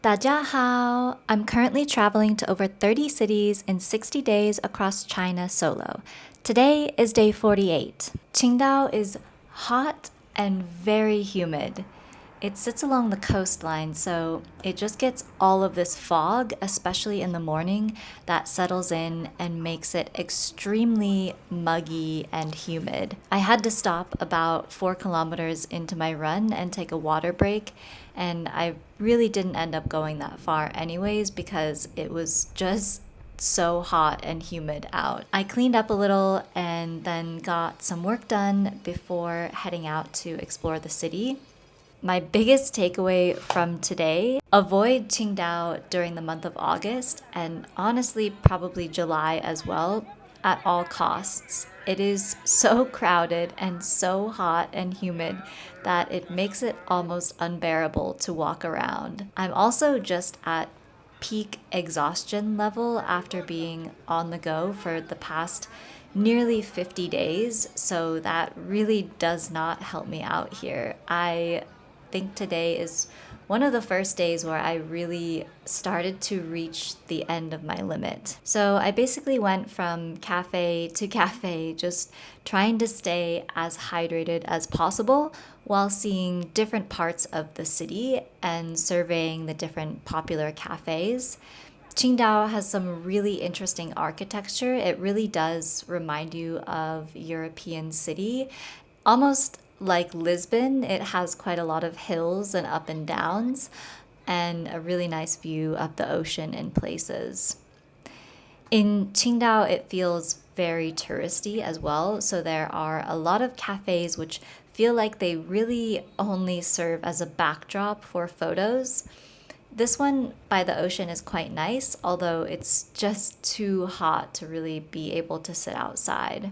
大家好! I'm currently traveling to over 30 cities in 60 days across China solo. Today is day 48. Qingdao is hot and very humid. It sits along the coastline, so it just gets all of this fog, especially in the morning, that settles in and makes it extremely muggy and humid. I had to stop about 4 kilometers into my run and take a water break, and I really didn't end up going that far anyways because it was just so hot and humid out. I cleaned up a little and then got some work done before heading out to explore the city. My biggest takeaway from today, avoid Qingdao during the month of August and honestly probably July as well at all costs. It is so crowded and so hot and humid that it makes it almost unbearable to walk around. I'm also just at peak exhaustion level after being on the go for the past nearly 50 days, so that really does not help me out here. I think today is one of the first days where I really started to reach the end of my limit. So I basically went from cafe to cafe, just trying to stay as hydrated as possible while seeing different parts of the city and surveying the different popular cafes. Qingdao has some really interesting architecture. It really does remind you of European city, almost like Lisbon. It has quite a lot of hills and up and downs and a really nice view of the ocean in places. In Qingdao, it feels very touristy as well, so there are a lot of cafes which feel like they really only serve as a backdrop for photos. This one by the ocean is quite nice, although it's just too hot to really be able to sit outside.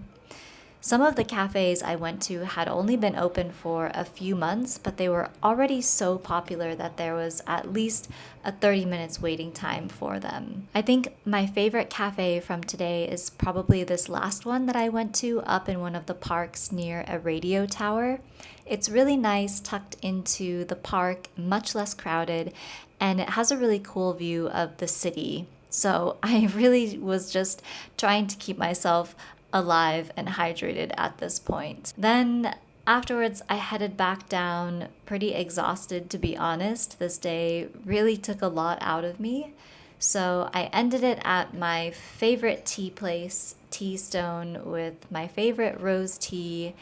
Some of the cafes I went to had only been open for a few months, but they were already so popular that there was at least a 30 minutes waiting time for them. I think my favorite cafe from today is probably this last one that I went to up in one of the parks near a radio tower. It's really nice, tucked into the park, much less crowded, and it has a really cool view of the city. So I really was just trying to keep myself alive and hydrated at this point. Then afterwards, I headed back down, pretty exhausted to be honest. This day really took a lot out of me. So I ended it at my favorite tea place, Tea Stone, with my favorite rose tea.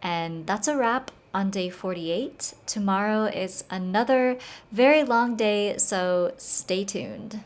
And that's a wrap on day 48. Tomorrow is another very long day, so stay tuned.